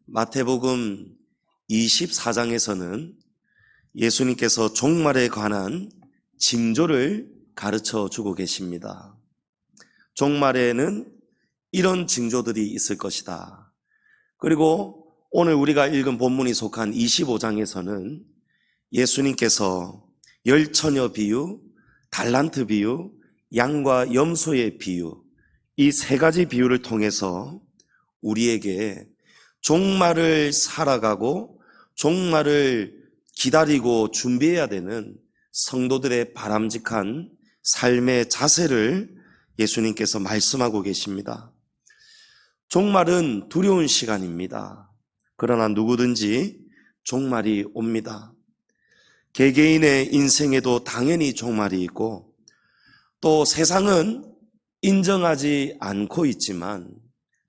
마태복음 24장에서는 예수님께서 종말에 관한 징조를 가르쳐 주고 계십니다. 종말에는 이런 징조들이 있을 것이다. 그리고 오늘 우리가 읽은 본문이 속한 25장에서는 예수님께서 열처녀 비유, 달란트 비유, 양과 염소의 비유, 이 세 가지 비유를 통해서 우리에게 종말을 살아가고 종말을 기다리고 준비해야 되는 성도들의 바람직한 삶의 자세를 예수님께서 말씀하고 계십니다. 종말은 두려운 시간입니다. 그러나 누구든지 종말이 옵니다. 개개인의 인생에도 당연히 종말이 있고 또 세상은 인정하지 않고 있지만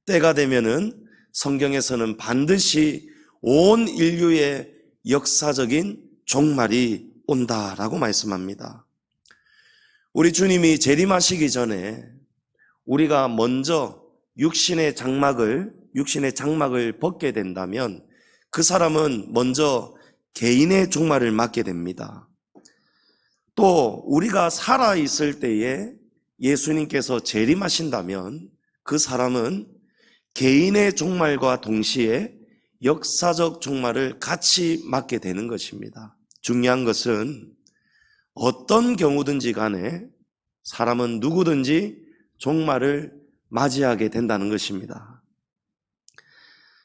때가 되면은 성경에서는 반드시 온 인류의 역사적인 종말이 온다라고 말씀합니다. 우리 주님이 재림하시기 전에 우리가 먼저 육신의 장막을 벗게 된다면 그 사람은 먼저 개인의 종말을 맞게 됩니다. 또 우리가 살아있을 때에 예수님께서 재림하신다면 그 사람은 개인의 종말과 동시에 역사적 종말을 같이 맞게 되는 것입니다. 중요한 것은 어떤 경우든지 간에 사람은 누구든지 종말을 맞이하게 된다는 것입니다.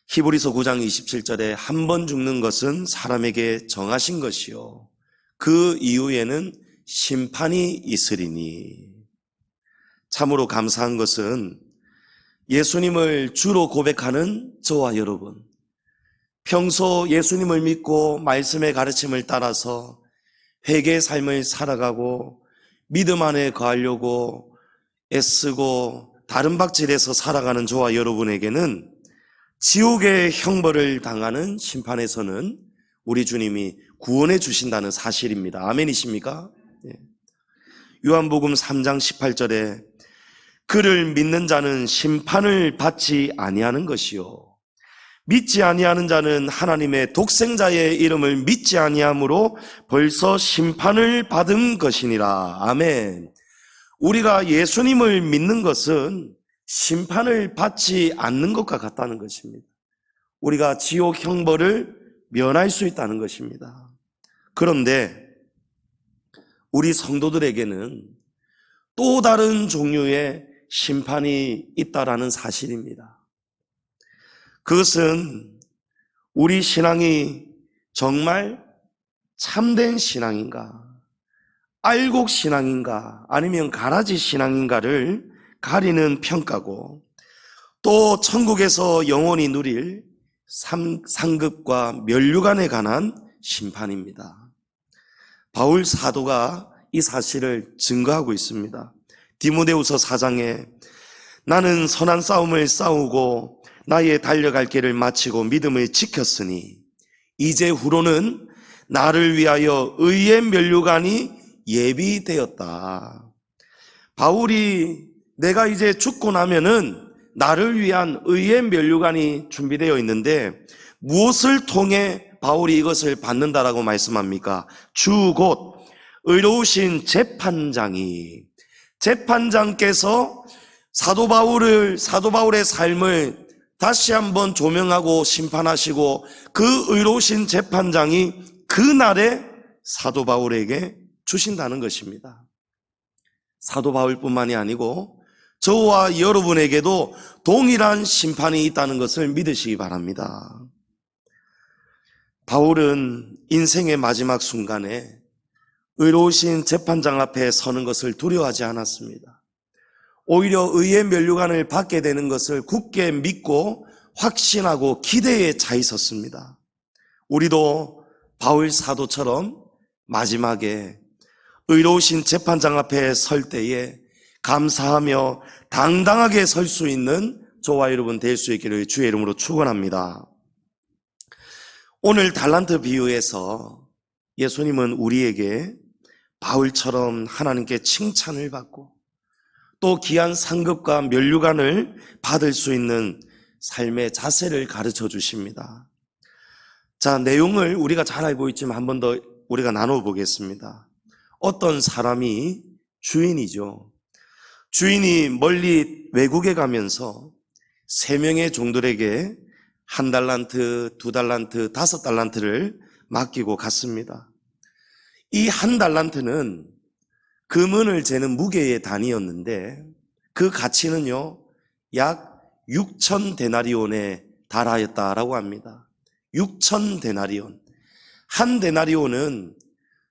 히브리서 9장 27절에 한 번 죽는 것은 사람에게 정하신 것이요 그 이후에는 심판이 있으리니. 참으로 감사한 것은 예수님을 주로 고백하는 저와 여러분, 평소 예수님을 믿고 말씀의 가르침을 따라서 회개의 삶을 살아가고 믿음 안에 거하려고 애쓰고 다른 박질에서 살아가는 저와 여러분에게는 지옥의 형벌을 당하는 심판에서는 우리 주님이 구원해 주신다는 사실입니다. 아멘이십니까? 요한복음 3장 18절에 그를 믿는 자는 심판을 받지 아니하는 것이요 믿지 아니하는 자는 하나님의 독생자의 이름을 믿지 아니함으로 벌써 심판을 받은 것이니라. 아멘. 우리가 예수님을 믿는 것은 심판을 받지 않는 것과 같다는 것입니다. 우리가 지옥 형벌을 면할 수 있다는 것입니다. 그런데 우리 성도들에게는 또 다른 종류의 심판이 있다라는 사실입니다. 그것은 우리 신앙이 정말 참된 신앙인가, 알곡 신앙인가, 아니면 가라지 신앙인가를 가리는 평가고 또 천국에서 영원히 누릴 상급과 면류관에 관한 심판입니다. 바울 사도가 이 사실을 증거하고 있습니다. 디모데후서 4장에 나는 선한 싸움을 싸우고 나의 달려갈 길을 마치고 믿음을 지켰으니 이제 후로는 나를 위하여 의의 면류관이 예비되었다. 바울이 내가 이제 죽고 나면은 나를 위한 의의 면류관이 준비되어 있는데 무엇을 통해 바울이 이것을 받는다라고 말씀합니까? 주 곧 의로우신 재판장께서 사도 바울의 삶을 다시 한번 조명하고 심판하시고 그 의로우신 재판장이 그날에 사도 바울에게 주신다는 것입니다. 사도 바울뿐만이 아니고 저와 여러분에게도 동일한 심판이 있다는 것을 믿으시기 바랍니다. 바울은 인생의 마지막 순간에 의로우신 재판장 앞에 서는 것을 두려워하지 않았습니다. 오히려 의의 면류관을 받게 되는 것을 굳게 믿고 확신하고 기대에 차 있었습니다. 우리도 바울 사도처럼 마지막에 의로우신 재판장 앞에 설 때에 감사하며 당당하게 설 수 있는 저와 여러분 될 수 있기를 주의 이름으로 축원합니다. 오늘 달란트 비유에서 예수님은 우리에게 바울처럼 하나님께 칭찬을 받고 또 귀한 상급과 면류관을 받을 수 있는 삶의 자세를 가르쳐 주십니다. 자, 내용을 우리가 잘 알고 있지만 한 번 더 우리가 나눠보겠습니다. 어떤 사람이 주인이죠. 주인이 멀리 외국에 가면서 3명의 종들에게 1달란트, 2달란트, 5달란트를 맡기고 갔습니다. 이 1달란트는 금은을 재는 무게의 단위였는데 그 가치는요, 약 6,000데나리온에 달하였다라고 합니다. 6,000데나리온. 한 데나리온은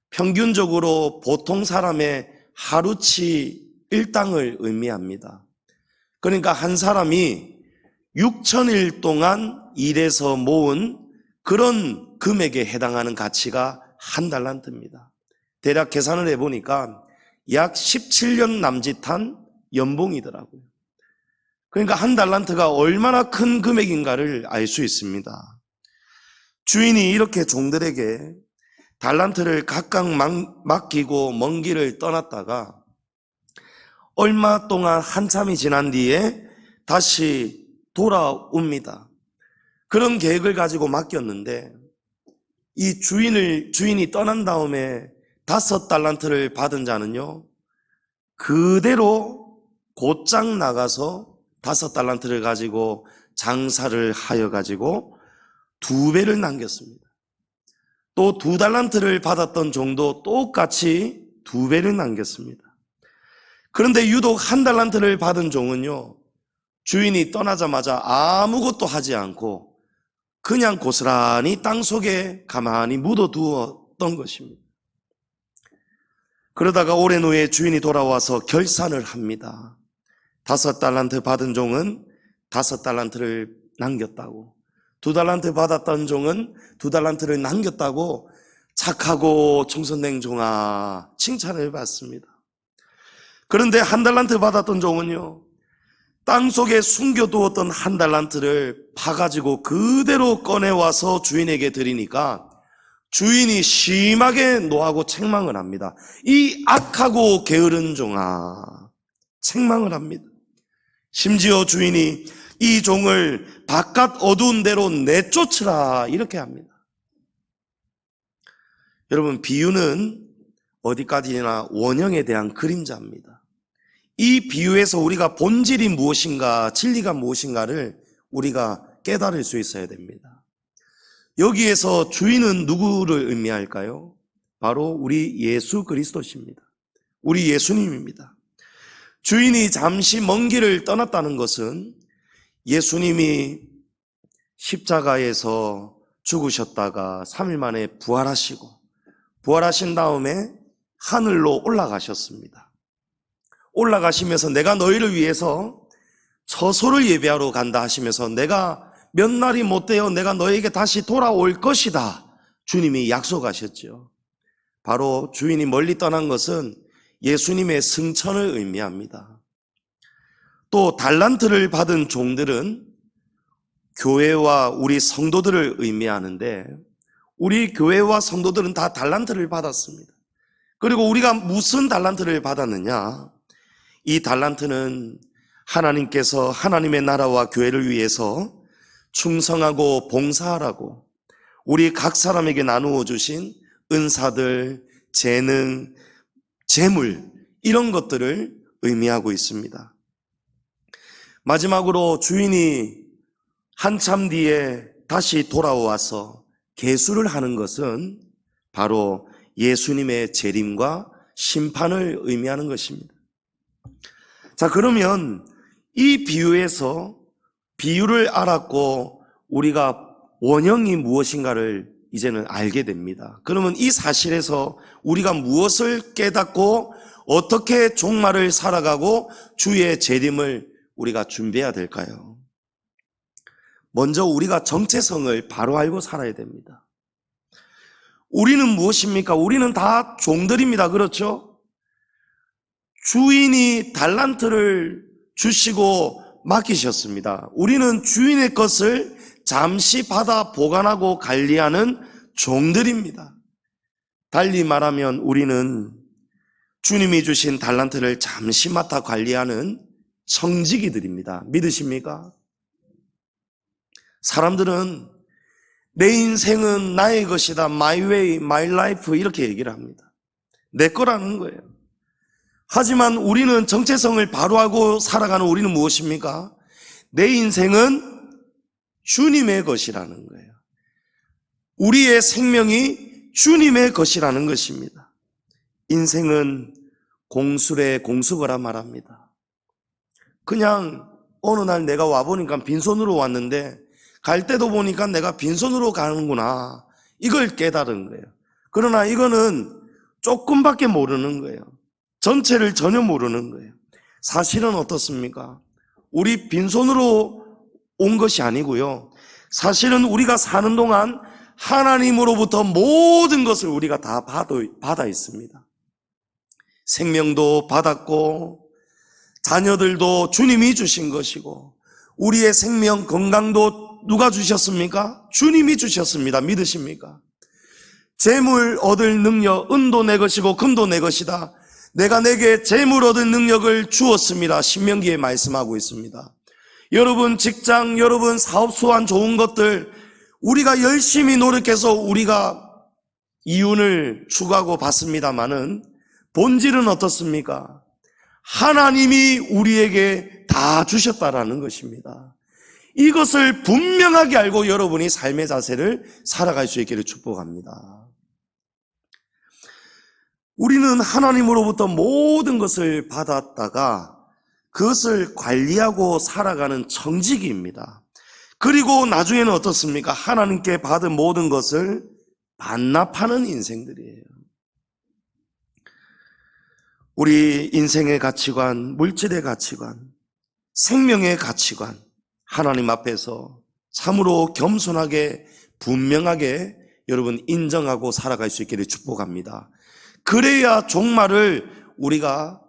평균적으로 보통 사람의 하루치 일당을 의미합니다. 그러니까 한 사람이 6,000일 동안 일해서 모은 그런 금액에 해당하는 가치가 1달란트입니다. 대략 계산을 해보니까 약 17년 남짓한 연봉이더라고요. 그러니까 1달란트가 얼마나 큰 금액인가를 알 수 있습니다. 주인이 이렇게 종들에게 달란트를 각각 맡기고 먼 길을 떠났다가 얼마 동안 한참이 지난 뒤에 다시 돌아옵니다. 그런 계획을 가지고 맡겼는데 이 주인이 떠난 다음에 5달란트를 받은 자는요, 그대로 곧장 나가서 5달란트를 가지고 장사를 하여 가지고 2배를 남겼습니다. 또 2달란트를 받았던 종도 똑같이 2배를 남겼습니다. 그런데 유독 1달란트를 받은 종은요, 주인이 떠나자마자 아무것도 하지 않고 그냥 고스란히 땅속에 가만히 묻어두었던 것입니다. 그러다가 오랜 후에 주인이 돌아와서 결산을 합니다. 5달란트 받은 종은 5달란트를 남겼다고, 2달란트 받았던 종은 2달란트를 남겼다고 착하고 청선된 종아 칭찬을 받습니다. 그런데 1달란트 받았던 종은요, 땅속에 숨겨두었던 1달란트를 파가지고 그대로 꺼내와서 주인에게 드리니까 주인이 심하게 노하고 책망을 합니다. 이 악하고 게으른 종아, 책망을 합니다. 심지어 주인이 이 종을 바깥 어두운 데로 내쫓으라 이렇게 합니다. 여러분, 비유는 어디까지나 원형에 대한 그림자입니다. 이 비유에서 우리가 본질이 무엇인가, 진리가 무엇인가를 우리가 깨달을 수 있어야 됩니다. 여기에서 주인은 누구를 의미할까요? 바로 우리 예수 그리스도십니다. 우리 예수님입니다. 주인이 잠시 먼 길을 떠났다는 것은 예수님이 십자가에서 죽으셨다가 3일 만에 부활하신 다음에 하늘로 올라가셨습니다. 올라가시면서 내가 너희를 위해서 처소를 예배하러 간다 하시면서 내가 몇 날이 못 되어 내가 너에게 다시 돌아올 것이다, 주님이 약속하셨죠. 바로 주인이 멀리 떠난 것은 예수님의 승천을 의미합니다. 또 달란트를 받은 종들은 교회와 우리 성도들을 의미하는데 우리 교회와 성도들은 다 달란트를 받았습니다. 그리고 우리가 무슨 달란트를 받았느냐? 이 달란트는 하나님께서 하나님의 나라와 교회를 위해서 충성하고 봉사하라고 우리 각 사람에게 나누어 주신 은사들, 재능, 재물, 이런 것들을 의미하고 있습니다. 마지막으로 주인이 한참 뒤에 다시 돌아와서 계수를 하는 것은 바로 예수님의 재림과 심판을 의미하는 것입니다. 자, 그러면 이 비유에서 비유를 알았고 우리가 원형이 무엇인가를 이제는 알게 됩니다. 그러면 이 사실에서 우리가 무엇을 깨닫고 어떻게 종말을 살아가고 주의 재림을 우리가 준비해야 될까요? 먼저 우리가 정체성을 바로 알고 살아야 됩니다. 우리는 무엇입니까? 우리는 다 종들입니다. 그렇죠? 주인이 달란트를 주시고 맡기셨습니다. 우리는 주인의 것을 잠시 받아 보관하고 관리하는 종들입니다. 달리 말하면 우리는 주님이 주신 달란트를 잠시 맡아 관리하는 청지기들입니다. 믿으십니까? 사람들은 내 인생은 나의 것이다. My way, my life 이렇게 얘기를 합니다. 내 거라는 거예요. 하지만 우리는 정체성을 바로하고 살아가는 우리는 무엇입니까? 내 인생은 주님의 것이라는 거예요. 우리의 생명이 주님의 것이라는 것입니다. 인생은 공술의 공수거라 말합니다. 그냥 어느 날 내가 와보니까 빈손으로 왔는데 갈 때도 보니까 내가 빈손으로 가는구나. 이걸 깨달은 거예요. 그러나 이거는 조금밖에 모르는 거예요. 전체를 전혀 모르는 거예요. 사실은 어떻습니까? 우리 빈손으로 온 것이 아니고요. 사실은 우리가 사는 동안 하나님으로부터 모든 것을 우리가 다 받아 있습니다. 생명도 받았고 자녀들도 주님이 주신 것이고 우리의 생명 건강도 누가 주셨습니까? 주님이 주셨습니다. 믿으십니까? 재물 얻을 능력, 은도 내 것이고 금도 내 것이다. 내가 내게 재물 얻을 능력을 주었습니다. 신명기에 말씀하고 있습니다. 여러분 직장, 여러분 사업 수완 좋은 것들 우리가 열심히 노력해서 우리가 이윤을 추구하고 받습니다마는 본질은 어떻습니까? 하나님이 우리에게 다 주셨다라는 것입니다. 이것을 분명하게 알고 여러분이 삶의 자세를 살아갈 수 있기를 축복합니다. 우리는 하나님으로부터 모든 것을 받았다가 그것을 관리하고 살아가는 청지기입니다. 그리고 나중에는 어떻습니까? 하나님께 받은 모든 것을 반납하는 인생들이에요. 우리 인생의 가치관, 물질의 가치관, 생명의 가치관, 하나님 앞에서 참으로 겸손하게 분명하게 여러분 인정하고 살아갈 수 있기를 축복합니다. 그래야 종말을 우리가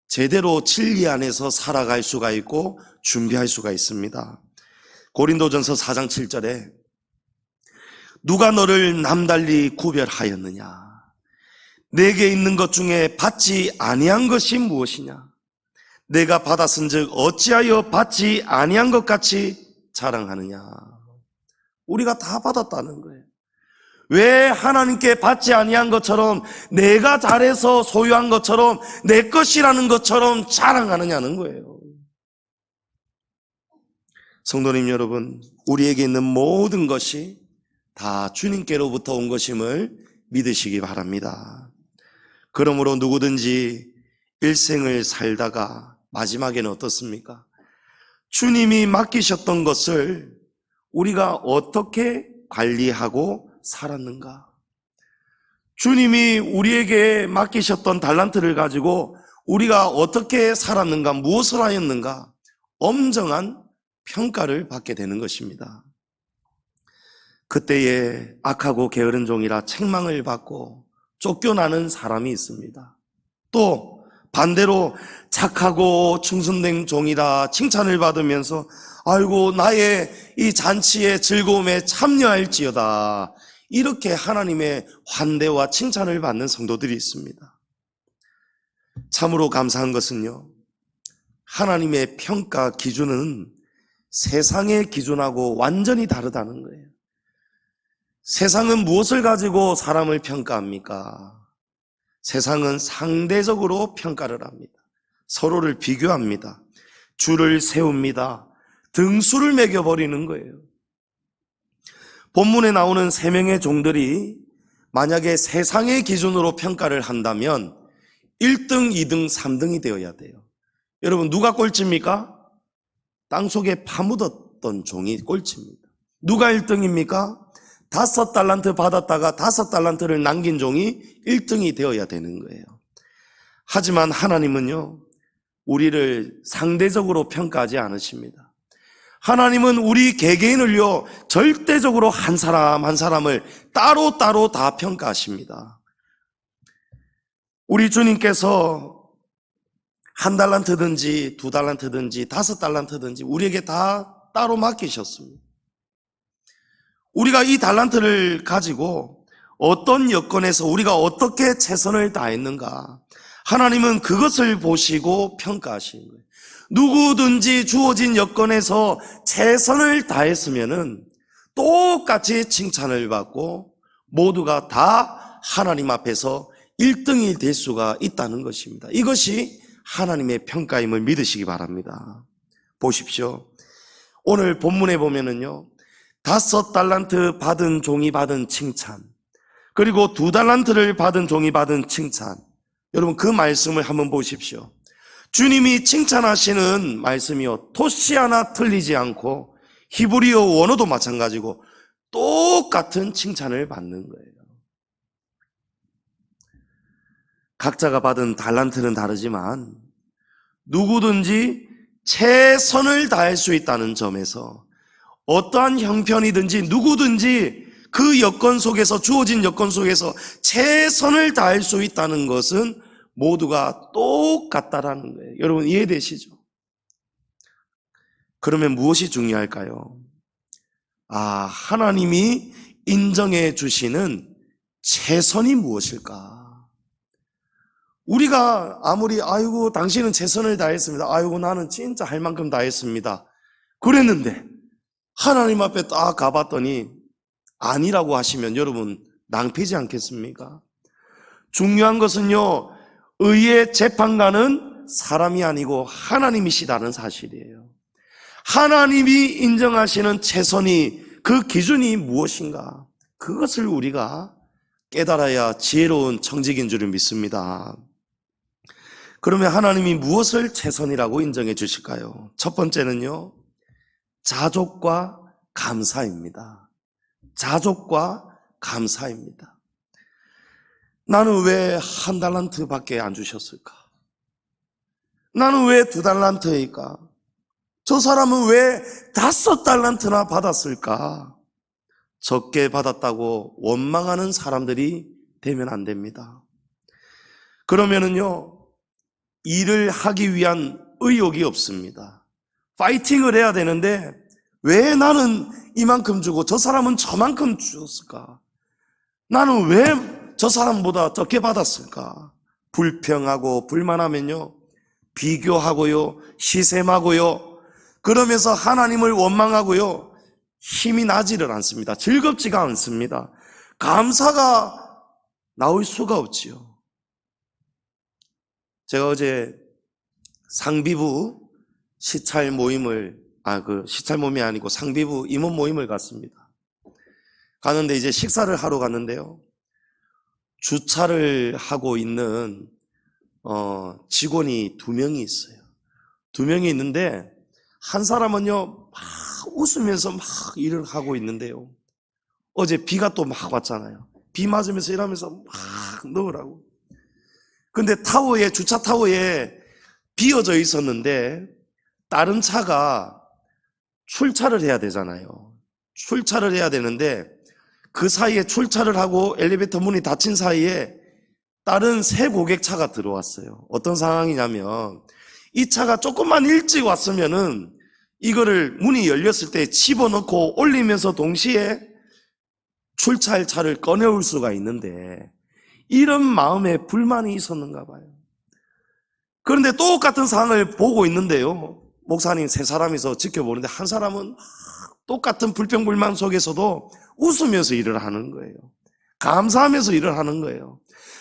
제대로 진리 안에서 살아갈 수가 있고 준비할 수가 있습니다. 고린도전서 4장 7절에 누가 너를 남달리 구별하였느냐? 내게 있는 것 중에 받지 아니한 것이 무엇이냐? 내가 받았은즉 어찌하여 받지 아니한 것 같이 자랑하느냐? 우리가 다 받았다는 거예요. 왜 하나님께 받지 아니한 것처럼 내가 잘해서 소유한 것처럼 내 것이라는 것처럼 자랑하느냐는 거예요. 성도님 여러분, 우리에게 있는 모든 것이 다 주님께로부터 온 것임을 믿으시기 바랍니다. 그러므로 누구든지 일생을 살다가 마지막에는 어떻습니까? 주님이 맡기셨던 것을 우리가 어떻게 관리하고 살았는가? 주님이 우리에게 맡기셨던 달란트를 가지고 우리가 어떻게 살았는가, 무엇을 하였는가? 엄정한 평가를 받게 되는 것입니다. 그때에 악하고 게으른 종이라 책망을 받고 쫓겨나는 사람이 있습니다. 또 반대로 착하고 충성된 종이라 칭찬을 받으면서 아이고 나의 이 잔치의 즐거움에 참여할지어다, 이렇게 하나님의 환대와 칭찬을 받는 성도들이 있습니다. 참으로 감사한 것은요, 하나님의 평가 기준은 세상의 기준하고 완전히 다르다는 거예요. 세상은 무엇을 가지고 사람을 평가합니까? 세상은 상대적으로 평가를 합니다. 서로를 비교합니다. 줄을 세웁니다. 등수를 매겨버리는 거예요. 본문에 나오는 3명의 종들이 만약에 세상의 기준으로 평가를 한다면 1등, 2등, 3등이 되어야 돼요. 여러분 누가 꼴찌입니까? 땅속에 파묻었던 종이 꼴찌입니다. 누가 1등입니까? 5달란트 받았다가 5달란트를 남긴 종이 1등이 되어야 되는 거예요. 하지만 하나님은요, 우리를 상대적으로 평가하지 않으십니다. 하나님은 우리 개개인을요, 절대적으로 한 사람 한 사람을 따로 다 평가하십니다. 우리 주님께서 1달란트든지 2달란트든지 5달란트든지 우리에게 다 따로 맡기셨습니다. 우리가 이 달란트를 가지고 어떤 여건에서 우리가 어떻게 최선을 다했는가, 하나님은 그것을 보시고 평가하시는 거예요. 누구든지 주어진 여건에서 최선을 다했으면은 똑같이 칭찬을 받고 모두가 다 하나님 앞에서 1등이 될 수가 있다는 것입니다. 이것이 하나님의 평가임을 믿으시기 바랍니다. 보십시오. 오늘 본문에 보면은요, 5달란트 받은 종이 받은 칭찬, 그리고 2달란트를 받은 종이 받은 칭찬. 여러분 그 말씀을 한번 보십시오. 주님이 칭찬하시는 말씀이요, 토시 하나 틀리지 않고 히브리어 원어도 마찬가지고 똑같은 칭찬을 받는 거예요. 각자가 받은 달란트는 다르지만 누구든지 최선을 다할 수 있다는 점에서 어떠한 형편이든지 누구든지 그 여건 속에서, 주어진 여건 속에서 최선을 다할 수 있다는 것은 모두가 똑같다라는 거예요. 여러분 이해되시죠? 그러면 무엇이 중요할까요? 하나님이 인정해 주시는 최선이 무엇일까? 우리가 아무리 아이고 당신은 최선을 다했습니다, 아이고 나는 진짜 할 만큼 다했습니다 그랬는데 하나님 앞에 딱 가봤더니 아니라고 하시면 여러분 낭패지 않겠습니까? 중요한 것은요, 의의 재판관은 사람이 아니고 하나님이시다는 사실이에요. 하나님이 인정하시는 최선이, 그 기준이 무엇인가? 그것을 우리가 깨달아야 지혜로운 청직인 줄을 믿습니다. 그러면 하나님이 무엇을 최선이라고 인정해 주실까요? 첫 번째는요, 자족과 감사입니다. 자족과 감사입니다. 나는 왜 1달란트밖에 안 주셨을까? 나는 왜 2달란트일까? 저 사람은 왜 5달란트나 받았을까? 적게 받았다고 원망하는 사람들이 되면 안 됩니다. 그러면은요, 일을 하기 위한 의욕이 없습니다. 파이팅을 해야 되는데 왜 나는 이만큼 주고 저 사람은 저만큼 주었을까? 나는 왜 저 사람보다 적게 받았을까? 불평하고 불만하면요, 비교하고요, 시샘하고요, 그러면서 하나님을 원망하고요, 힘이 나지를 않습니다. 즐겁지가 않습니다. 감사가 나올 수가 없지요. 제가 어제 상비부 시찰 모임을, 시찰 모임이 아니고 상비부 임원 모임을 갔습니다. 가는데 이제 식사를 하러 갔는데요, 주차를 하고 있는 직원이 2명이 있어요. 2명이 있는데 한 사람은요 막 웃으면서 막 일을 하고 있는데요, 어제 비가 또 막 왔잖아요. 비 맞으면서 일하면서 막 넣으라고. 근데 타워에, 주차 타워에 비어져 있었는데 다른 차가 출차를 해야 되잖아요. 출차를 해야 되는데 그 사이에 출차를 하고 엘리베이터 문이 닫힌 사이에 다른 새 고객차가 들어왔어요. 어떤 상황이냐면 이 차가 조금만 일찍 왔으면은 이거를 문이 열렸을 때 집어넣고 올리면서 동시에 출차할 차를 꺼내올 수가 있는데 이런 마음에 불만이 있었는가 봐요. 그런데 똑같은 상황을 보고 있는데요, 목사님 3사람이서 지켜보는데 한 사람은 똑같은 불평불만 속에서도 웃으면서 일을 하는 거예요. 감사하면서 일을 하는 거예요.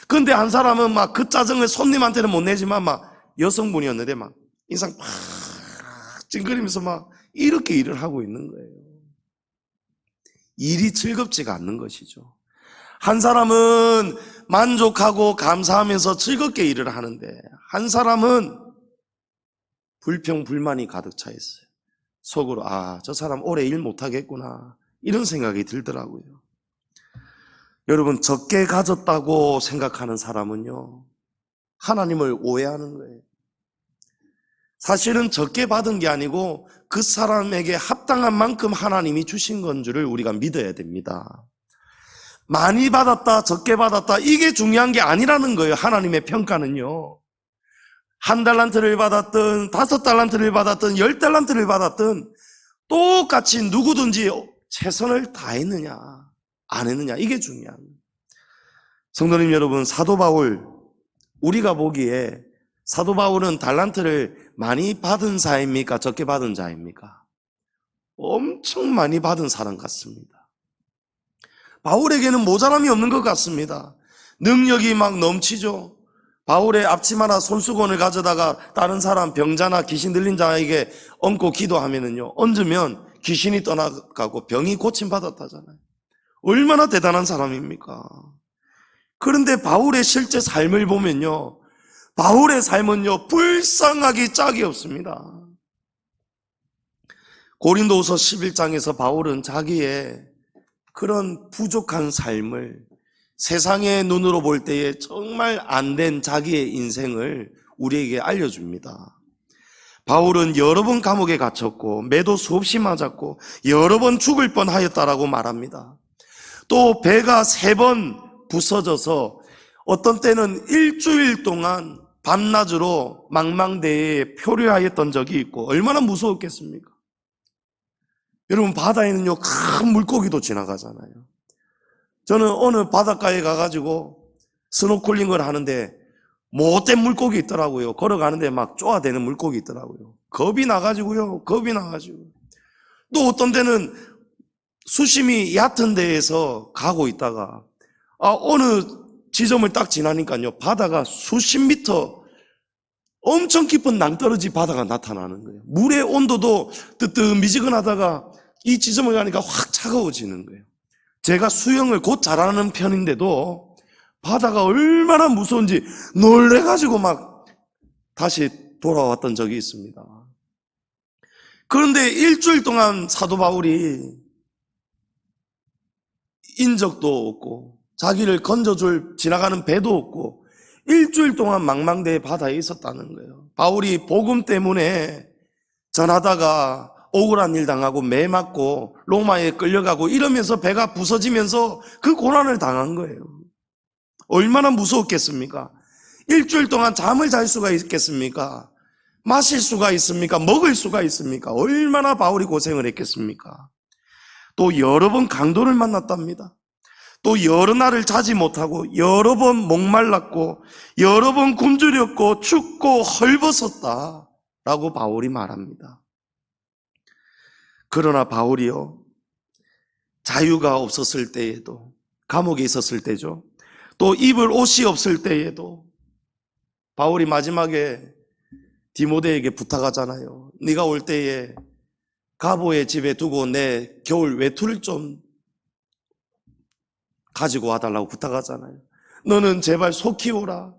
그런데 한 사람은 막 그 짜증을 손님한테는 못 내지만 막 여성분이었는데 막 인상 막 찡그리면서 막 이렇게 일을 하고 있는 거예요. 일이 즐겁지가 않는 것이죠. 한 사람은 만족하고 감사하면서 즐겁게 일을 하는데 한 사람은 불평불만이 가득 차 있어요. 속으로 저 사람 오래 일 못하겠구나 이런 생각이 들더라고요. 여러분, 적게 가졌다고 생각하는 사람은요, 하나님을 오해하는 거예요. 사실은 적게 받은 게 아니고 그 사람에게 합당한 만큼 하나님이 주신 건 줄을 우리가 믿어야 됩니다. 많이 받았다, 적게 받았다, 이게 중요한 게 아니라는 거예요. 하나님의 평가는요, 1달란트를 받았든 5달란트를 받았든 10달란트를 받았든 똑같이 누구든지 최선을 다했느냐 안 했느냐, 이게 중요합니다. 성도님 여러분, 사도 바울, 우리가 보기에 사도 바울은 달란트를 많이 받은 자입니까? 적게 받은 자입니까? 엄청 많이 받은 사람 같습니다. 바울에게는 모자람이 없는 것 같습니다. 능력이 막 넘치죠. 바울의 앞치마나 손수건을 가져다가 다른 사람 병자나 귀신 들린 자에게 얹고 기도하면은요, 얹으면 귀신이 떠나가고 병이 고침받았다잖아요. 얼마나 대단한 사람입니까? 그런데 바울의 실제 삶을 보면요, 바울의 삶은요, 불쌍하기 짝이 없습니다. 고린도후서 11장에서 바울은 자기의 그런 부족한 삶을 세상의 눈으로 볼 때에 정말 안 된 자기의 인생을 우리에게 알려줍니다. 바울은 여러 번 감옥에 갇혔고 매도 수없이 맞았고 여러 번 죽을 뻔하였다라고 말합니다. 또 배가 3번 부서져서 어떤 때는 일주일 동안 밤낮으로 망망대해에 표류하였던 적이 있고 얼마나 무서웠겠습니까? 여러분, 바다에는요 큰 물고기도 지나가잖아요. 저는 어느 바닷가에 가가지고 스노클링을 하는데 못된 물고기 있더라고요. 걸어가는데 막 쪼아대는 물고기 있더라고요. 겁이 나가지고요. 또 어떤 데는 수심이 얕은 데에서 가고 있다가 어느 지점을 딱 지나니까요, 바다가 수십 미터 엄청 깊은 낭떠러지 바다가 나타나는 거예요. 물의 온도도 뜨뜻미지근하다가 이 지점을 가니까 확 차가워지는 거예요. 제가 수영을 곧 잘하는 편인데도 바다가 얼마나 무서운지 놀래가지고 막 다시 돌아왔던 적이 있습니다. 그런데 일주일 동안 사도 바울이 인적도 없고 자기를 건져줄 지나가는 배도 없고 일주일 동안 망망대해 바다에 있었다는 거예요. 바울이 복음 때문에 전하다가 억울한 일 당하고 매 맞고 로마에 끌려가고 이러면서 배가 부서지면서 그 고난을 당한 거예요. 얼마나 무서웠겠습니까? 일주일 동안 잠을 잘 수가 있겠습니까? 마실 수가 있습니까? 먹을 수가 있습니까? 얼마나 바울이 고생을 했겠습니까? 또 여러 번 강도를 만났답니다. 또 여러 날을 자지 못하고 여러 번 목말랐고 여러 번 굶주렸고 춥고 헐벗었다라고 바울이 말합니다. 그러나 바울이요, 자유가 없었을 때에도, 감옥에 있었을 때죠, 또 입을 옷이 없을 때에도 바울이 마지막에 디모데에게 부탁하잖아요. 네가 올 때에 가보의 집에 두고 내 겨울 외투를 좀 가지고 와달라고 부탁하잖아요. 너는 제발 속히 오라.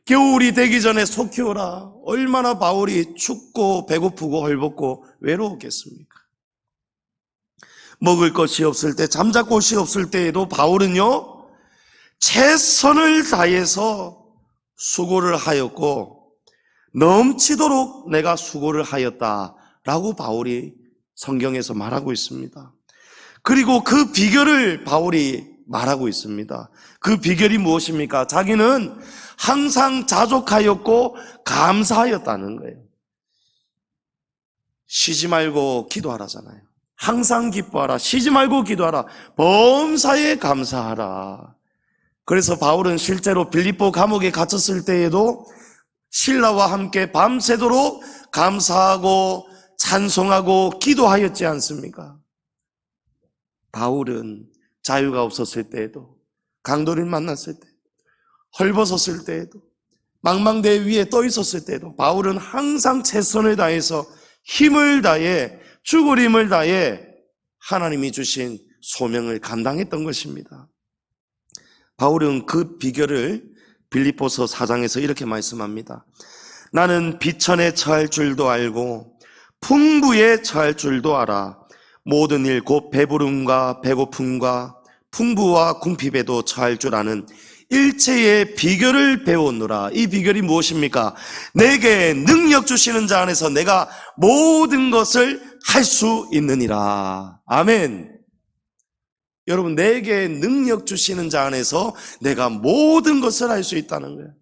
겨울이 되기 전에 속히 오라. 얼마나 바울이 춥고 배고프고 헐벗고 외로웠겠습니까? 먹을 것이 없을 때, 잠잘 곳이 없을 때에도 바울은요, 최선을 다해서 수고를 하였고 넘치도록 내가 수고를 하였다라고 바울이 성경에서 말하고 있습니다. 그리고 그 비결을 바울이 말하고 있습니다. 그 비결이 무엇입니까? 자기는 항상 자족하였고 감사하였다는 거예요. 쉬지 말고 기도하라잖아요. 항상 기뻐하라, 쉬지 말고 기도하라, 범사에 감사하라. 그래서 바울은 실제로 빌립보 감옥에 갇혔을 때에도 신라와 함께 밤새도록 감사하고 찬송하고 기도하였지 않습니까? 바울은 자유가 없었을 때에도, 강도를 만났을 때, 헐벗었을 때에도, 망망대해 위에 떠 있었을 때에도 바울은 항상 최선을 다해서 힘을 다해, 죽을 힘을 다해 하나님이 주신 소명을 감당했던 것입니다. 바울은 그 비결을 빌립보서 4장에서 이렇게 말씀합니다. 나는 비천에 처할 줄도 알고 풍부에 처할 줄도 알아. 모든 일 곧 배부름과 배고픔과 풍부와 궁핍에도 처할 줄 아는 일체의 비결을 배웠노라. 이 비결이 무엇입니까? 내게 능력 주시는 자 안에서 내가 모든 것을 할 수 있느니라. 아멘. 여러분, 내게 능력 주시는 자 안에서 내가 모든 것을 할 수 있다는 거예요.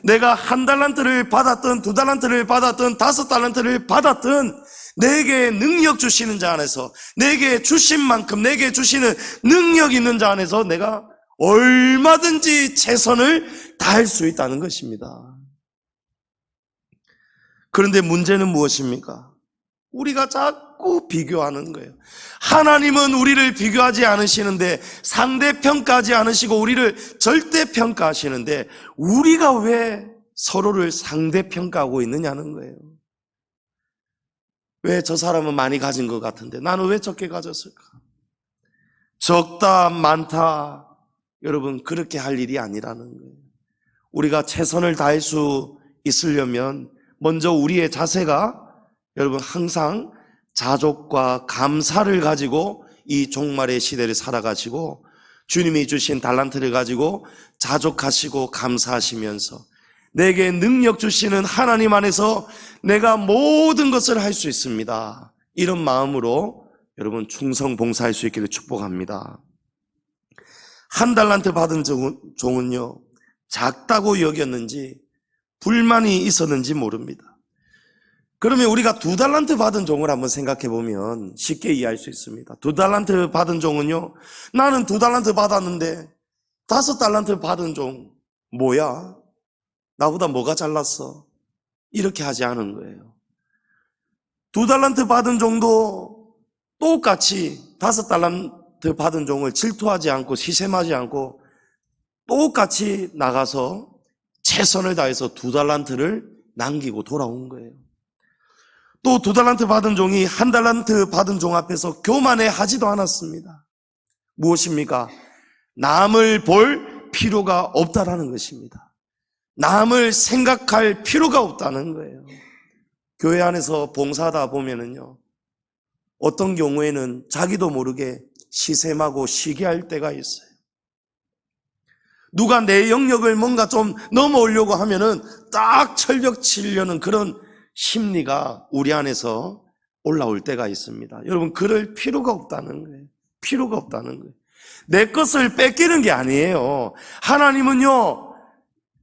내가 1달란트를 받았든 2달란트를 받았든 5달란트를 받았든 내게 능력 주시는 자 안에서, 내게 주신 만큼 내게 주시는 능력 있는 자 안에서 내가 얼마든지 최선을 다할 수 있다는 것입니다. 그런데 문제는 무엇입니까? 우리가 자꾸 자꾸 비교하는 거예요. 하나님은 우리를 비교하지 않으시는데, 상대평가하지 않으시고 우리를 절대평가하시는데, 우리가 왜 서로를 상대평가하고 있느냐는 거예요. 왜 저 사람은 많이 가진 것 같은데 나는 왜 적게 가졌을까? 적다 많다, 여러분 그렇게 할 일이 아니라는 거예요. 우리가 최선을 다할 수 있으려면 먼저 우리의 자세가, 여러분 항상 자족과 감사를 가지고 이 종말의 시대를 살아가시고, 주님이 주신 달란트를 가지고 자족하시고 감사하시면서 내게 능력 주시는 하나님 안에서 내가 모든 것을 할 수 있습니다, 이런 마음으로 여러분 충성 봉사할 수 있기를 축복합니다. 한 달란트 받은 종은요, 작다고 여겼는지 불만이 있었는지 모릅니다. 그러면 우리가 2달란트 받은 종을 한번 생각해 보면 쉽게 이해할 수 있습니다. 2달란트 받은 종은요, 나는 2달란트 받았는데 5달란트 받은 종 뭐야? 나보다 뭐가 잘났어? 이렇게 하지 않은 거예요. 2달란트 받은 종도 똑같이 5달란트 받은 종을 질투하지 않고 시샘하지 않고 똑같이 나가서 최선을 다해서 2달란트를 남기고 돌아온 거예요. 또 2달란트 받은 종이 1달란트 받은 종 앞에서 교만해 하지도 않았습니다. 무엇입니까? 남을 볼 필요가 없다라는 것입니다. 남을 생각할 필요가 없다는 거예요. 교회 안에서 봉사하다 보면은요, 어떤 경우에는 자기도 모르게 시샘하고 시기할 때가 있어요. 누가 내 영역을 뭔가 좀 넘어오려고 하면은 딱 철벽 치려는 그런 심리가 우리 안에서 올라올 때가 있습니다. 여러분, 그럴 필요가 없다는 거예요. 필요가 없다는 거예요. 내 것을 뺏기는 게 아니에요. 하나님은요,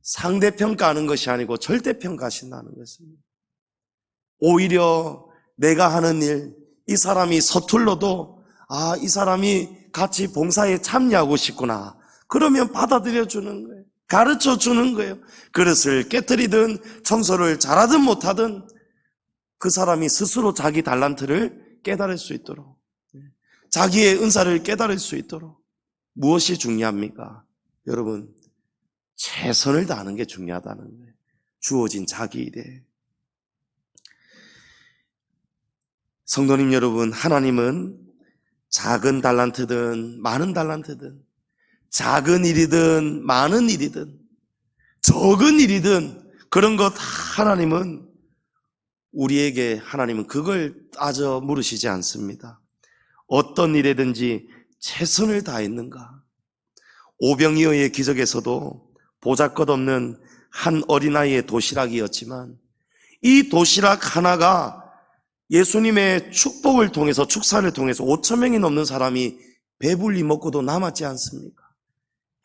상대평가하는 것이 아니고 절대평가하신다는 것입니다. 오히려 내가 하는 일, 이 사람이 서툴러도 이 사람이 같이 봉사에 참여하고 싶구나, 그러면 받아들여 주는 거예요. 가르쳐 주는 거예요. 그릇을 깨트리든 청소를 잘하든 못하든 그 사람이 스스로 자기 달란트를 깨달을 수 있도록, 자기의 은사를 깨달을 수 있도록. 무엇이 중요합니까? 여러분, 최선을 다하는 게 중요하다는 거예요. 주어진 자기 일에. 성도님 여러분, 하나님은 작은 달란트든 많은 달란트든, 작은 일이든 많은 일이든 적은 일이든 그런 것 하나님은 우리에게, 하나님은 그걸 따져 물으시지 않습니다. 어떤 일에든지 최선을 다했는가. 오병이어의 기적에서도 보잘것없는 한 어린아이의 도시락이었지만 이 도시락 하나가 예수님의 축복을 통해서, 축사를 통해서 5,000명이 넘는 사람이 배불리 먹고도 남았지 않습니까?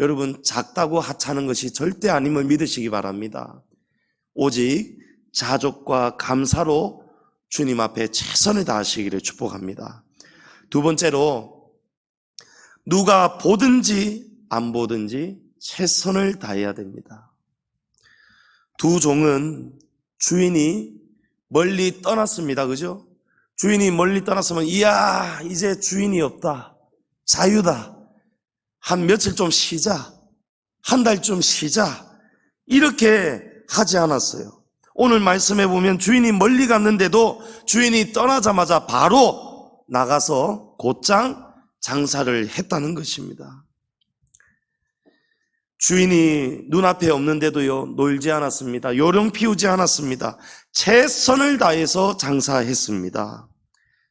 여러분, 작다고 하찮은 것이 절대 아님을 믿으시기 바랍니다. 오직 자족과 감사로 주님 앞에 최선을 다하시기를 축복합니다. 두 번째로, 누가 보든지 안 보든지 최선을 다해야 됩니다. 두 종은 주인이 멀리 떠났습니다. 그죠? 주인이 멀리 떠났으면 이야, 이제 주인이 없다, 자유다, 한 며칠 좀 쉬자, 한 달 좀 쉬자, 이렇게 하지 않았어요. 오늘 말씀해 보면 주인이 멀리 갔는데도 주인이 떠나자마자 바로 나가서 곧장 장사를 했다는 것입니다. 주인이 눈앞에 없는데도요, 놀지 않았습니다. 요령 피우지 않았습니다. 최선을 다해서 장사했습니다.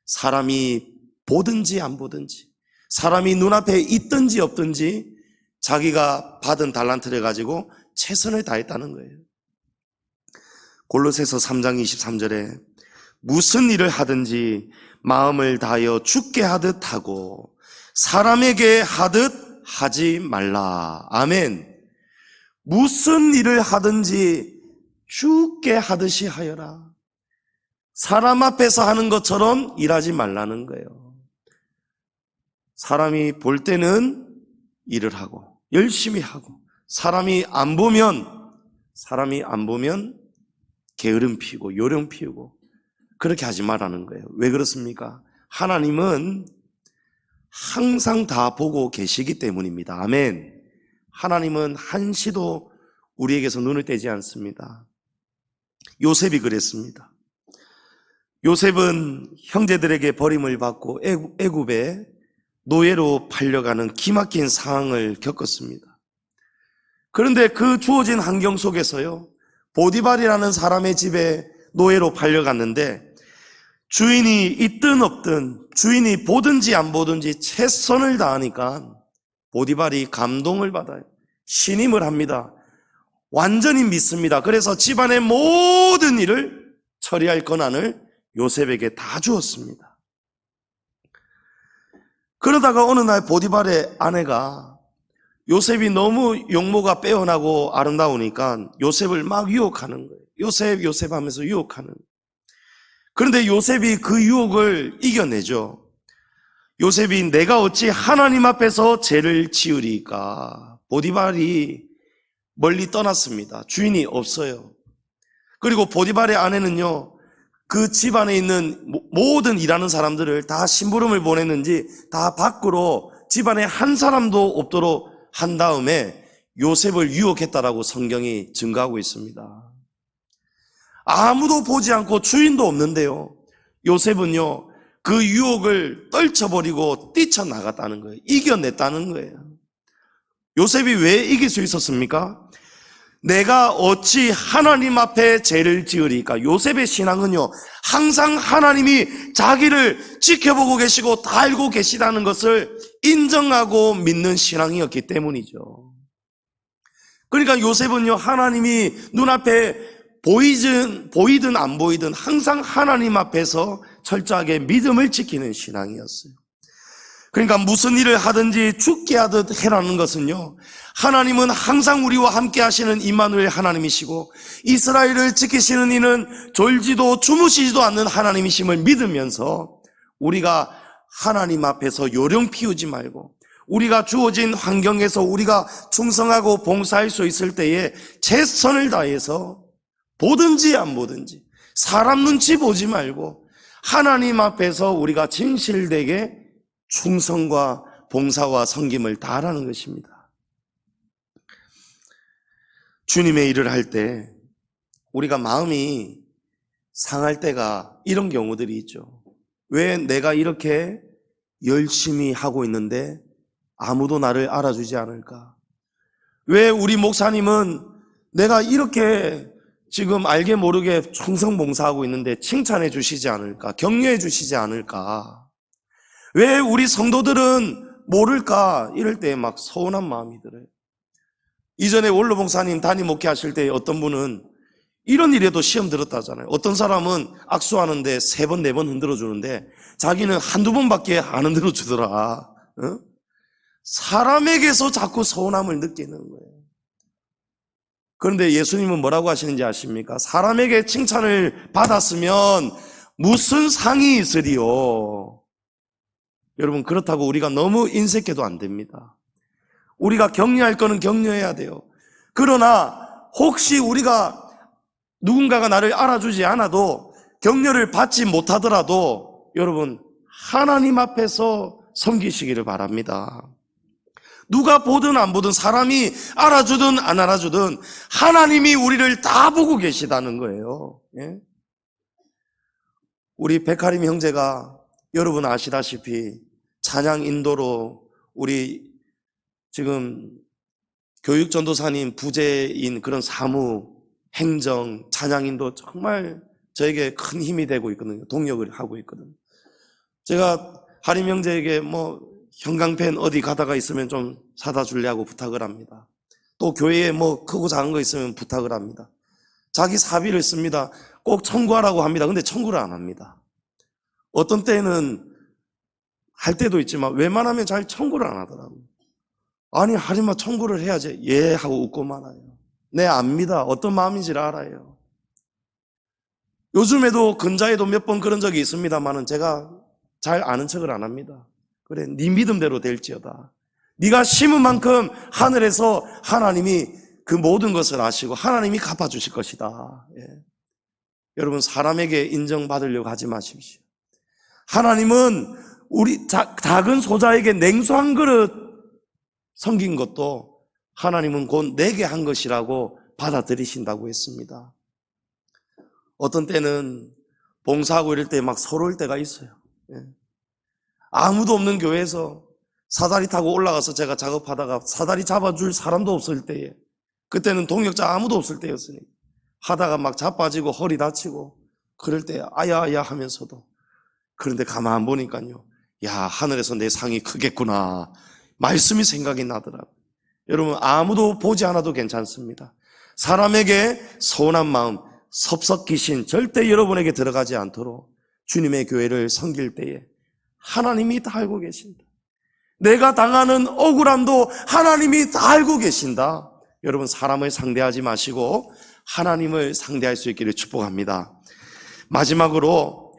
사람이 보든지 안 보든지, 사람이 눈앞에 있든지 없든지 자기가 받은 달란트를 가지고 최선을 다했다는 거예요. 골로새서 3장 23절에 무슨 일을 하든지 마음을 다하여 주께 하듯 하고 사람에게 하듯 하지 말라. 아멘. 무슨 일을 하든지 주께 하듯이 하여라. 사람 앞에서 하는 것처럼 일하지 말라는 거예요. 사람이 볼 때는 일을 하고 열심히 하고, 사람이 안 보면 게으름 피우고 요령 피우고 그렇게 하지 말라는 거예요. 왜 그렇습니까? 하나님은 항상 다 보고 계시기 때문입니다. 아멘. 하나님은 한시도 우리에게서 눈을 떼지 않습니다. 요셉이 그랬습니다. 요셉은 형제들에게 버림을 받고 애굽에 노예로 팔려가는 기막힌 상황을 겪었습니다. 그런데 그 주어진 환경 속에서요, 보디발이라는 사람의 집에 노예로 팔려갔는데 주인이 있든 없든, 주인이 보든지 안 보든지 최선을 다하니까 보디발이 감동을 받아요. 신임을 합니다. 완전히 믿습니다. 그래서 집안의 모든 일을 처리할 권한을 요셉에게 다 주었습니다. 그러다가 어느 날 보디발의 아내가 요셉이 너무 용모가 빼어나고 아름다우니까 요셉을 막 유혹하는 거예요. 요셉, 요셉 하면서 유혹하는 거예요. 그런데 요셉이 그 유혹을 이겨내죠. 요셉이 내가 어찌 하나님 앞에서 죄를 지으리까. 보디발이 멀리 떠났습니다. 주인이 없어요. 그리고 보디발의 아내는요, 그 집안에 있는 모든 일하는 사람들을 다 심부름을 보냈는지 다 밖으로 집안에 한 사람도 없도록 한 다음에 요셉을 유혹했다라고 성경이 증거하고 있습니다. 아무도 보지 않고 주인도 없는데요, 요셉은요 그 유혹을 떨쳐버리고 뛰쳐나갔다는 거예요. 이겨냈다는 거예요. 요셉이 왜 이길 수 있었습니까? 내가 어찌 하나님 앞에 죄를 지으리까. 요셉의 신앙은요, 항상 하나님이 자기를 지켜보고 계시고 다 알고 계시다는 것을 인정하고 믿는 신앙이었기 때문이죠. 그러니까 요셉은요, 하나님이 눈앞에 보이든 안 보이든 항상 하나님 앞에서 철저하게 믿음을 지키는 신앙이었어요. 그러니까 무슨 일을 하든지 죽게 하듯 해라는 것은요, 하나님은 항상 우리와 함께 하시는 임마누엘 하나님이시고 이스라엘을 지키시는 이는 졸지도 주무시지도 않는 하나님이심을 믿으면서 우리가 하나님 앞에서 요령 피우지 말고 우리가 주어진 환경에서 우리가 충성하고 봉사할 수 있을 때에 최선을 다해서 보든지 안 보든지 사람 눈치 보지 말고 하나님 앞에서 우리가 진실되게 충성과 봉사와 섬김을 다하라는 것입니다. 주님의 일을 할 때 우리가 마음이 상할 때가 이런 경우들이 있죠. 왜 내가 이렇게 열심히 하고 있는데 아무도 나를 알아주지 않을까? 왜 우리 목사님은 내가 이렇게 지금 알게 모르게 충성봉사하고 있는데 칭찬해 주시지 않을까? 격려해 주시지 않을까? 왜 우리 성도들은 모를까? 이럴 때 막 서운한 마음이 들어요. 이전에 원로 목사님 담임 목회하실 때 어떤 분은 이런 일에도 시험 들었다잖아요. 어떤 사람은 악수하는데 3번, 4번 흔들어 주는데 자기는 한두 번밖에 안 흔들어 주더라. 사람에게서 자꾸 서운함을 느끼는 거예요. 그런데 예수님은 뭐라고 하시는지 아십니까? 사람에게 칭찬을 받았으면 무슨 상이 있으리요? 여러분, 그렇다고 우리가 너무 인색해도 안 됩니다. 우리가 격려할 거는 격려해야 돼요. 그러나 혹시 우리가 누군가가 나를 알아주지 않아도 격려를 받지 못하더라도 여러분, 하나님 앞에서 섬기시기를 바랍니다. 누가 보든 안 보든 사람이 알아주든 안 알아주든 하나님이 우리를 다 보고 계시다는 거예요. 예? 우리 백하림 형제가 여러분 아시다시피 찬양 인도로 우리 지금 교육전도사님 부재인 그런 사무, 행정, 찬양인도 정말 저에게 큰 힘이 되고 있거든요. 동력을 하고 있거든요. 제가 하림 형제에게 형광펜 어디 가다가 있으면 좀 사다 주려고 부탁을 합니다. 또 교회에 크고 작은 거 있으면 부탁을 합니다. 자기 사비를 씁니다. 꼭 청구하라고 합니다. 근데 청구를 안 합니다. 어떤 때는 할 때도 있지만 웬만하면 잘 청구를 안 하더라고요. 아니, 하림아 청구를 해야지. 예 하고 웃고 말아요. 네, 압니다. 어떤 마음인지를 알아요. 요즘에도 근자에도 몇 번 그런 적이 있습니다만은 제가 잘 아는 척을 안 합니다. 그래, 네 믿음대로 될지어다. 네가 심은 만큼 하늘에서 하나님이 그 모든 것을 아시고 하나님이 갚아주실 것이다. 예. 여러분, 사람에게 인정받으려고 하지 마십시오. 하나님은 우리 작은 소자에게 냉수 한 그릇 섬긴 것도 하나님은 곧 내게 한 것이라고 받아들이신다고 했습니다. 어떤 때는 봉사하고 이럴 때 막 서러울 때가 있어요. 아무도 없는 교회에서 사다리 타고 올라가서 제가 작업하다가 사다리 잡아줄 사람도 없을 때에, 그때는 동역자 아무도 없을 때였으니 하다가 막 자빠지고 허리 다치고 그럴 때 아야아야 하면서도, 그런데 가만 보니까요, 야, 하늘에서 내 상이 크겠구나 말씀이 생각이 나더라고요. 여러분, 아무도 보지 않아도 괜찮습니다. 사람에게 서운한 마음, 섭섭귀신 절대 여러분에게 들어가지 않도록 주님의 교회를 섬길 때에 하나님이 다 알고 계신다. 내가 당하는 억울함도 하나님이 다 알고 계신다. 여러분, 사람을 상대하지 마시고 하나님을 상대할 수 있기를 축복합니다. 마지막으로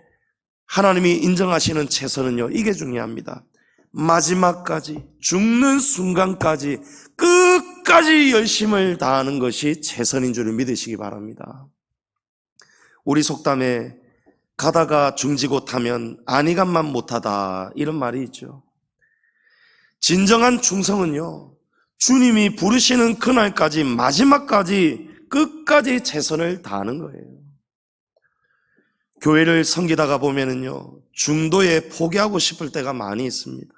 하나님이 인정하시는 최선은요, 이게 중요합니다. 마지막까지, 죽는 순간까지 끝까지 열심을 다하는 것이 최선인 줄을 믿으시기 바랍니다. 우리 속담에 가다가 중지고 타면 안이간만 못하다, 이런 말이 있죠. 진정한 충성은요, 주님이 부르시는 그날까지, 마지막까지 끝까지 최선을 다하는 거예요. 교회를 섬기다가 보면은요, 중도에 포기하고 싶을 때가 많이 있습니다.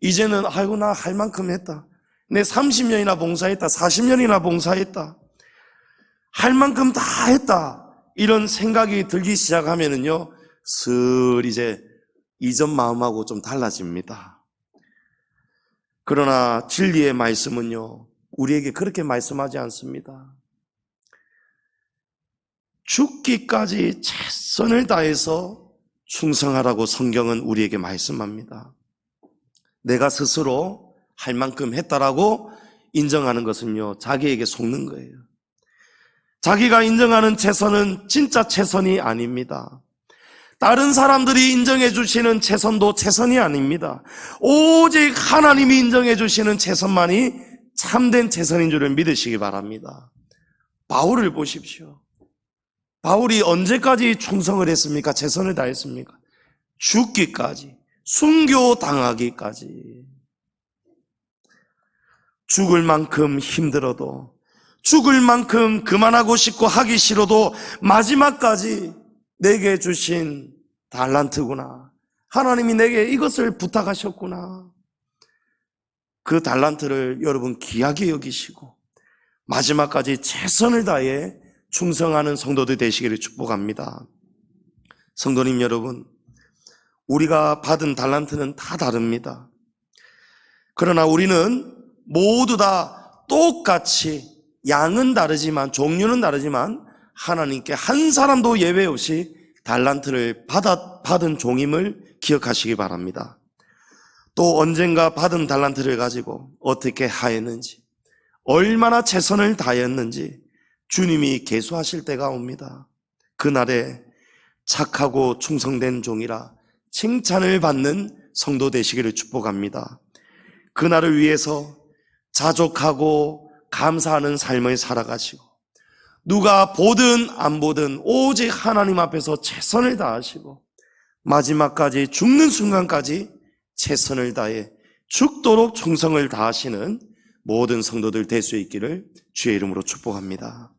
이제는 아이고, 나 할 만큼 했다. 내 30년이나 봉사했다. 40년이나 봉사했다. 할 만큼 다 했다. 이런 생각이 들기 시작하면은요, 슬 이제 이전 마음하고 좀 달라집니다. 그러나 진리의 말씀은요, 우리에게 그렇게 말씀하지 않습니다. 죽기까지 최선을 다해서 충성하라고 성경은 우리에게 말씀합니다. 내가 스스로 할 만큼 했다라고 인정하는 것은요, 자기에게 속는 거예요. 자기가 인정하는 최선은 진짜 최선이 아닙니다. 다른 사람들이 인정해 주시는 최선도 최선이 아닙니다. 오직 하나님이 인정해 주시는 최선만이 참된 최선인 줄을 믿으시기 바랍니다. 바울을 보십시오. 바울이 언제까지 충성을 했습니까? 최선을 다했습니까? 죽기까지, 순교당하기까지. 죽을 만큼 힘들어도, 죽을 만큼 그만하고 싶고 하기 싫어도 마지막까지 내게 주신 달란트구나, 하나님이 내게 이것을 부탁하셨구나, 그 달란트를 여러분 귀하게 여기시고 마지막까지 최선을 다해 충성하는 성도들 되시기를 축복합니다. 성도님 여러분, 우리가 받은 달란트는 다 다릅니다. 그러나 우리는 모두 다 똑같이, 양은 다르지만, 종류는 다르지만 하나님께 한 사람도 예외 없이 달란트를 받은 종임을 기억하시기 바랍니다. 또 언젠가 받은 달란트를 가지고 어떻게 하였는지, 얼마나 최선을 다했는지 주님이 계수하실 때가 옵니다. 그날에 착하고 충성된 종이라 칭찬을 받는 성도 되시기를 축복합니다. 그날을 위해서 자족하고 감사하는 삶을 살아가시고, 누가 보든 안 보든 오직 하나님 앞에서 최선을 다하시고 마지막까지, 죽는 순간까지 최선을 다해 죽도록 충성을 다하시는 모든 성도들 될 수 있기를 주의 이름으로 축복합니다.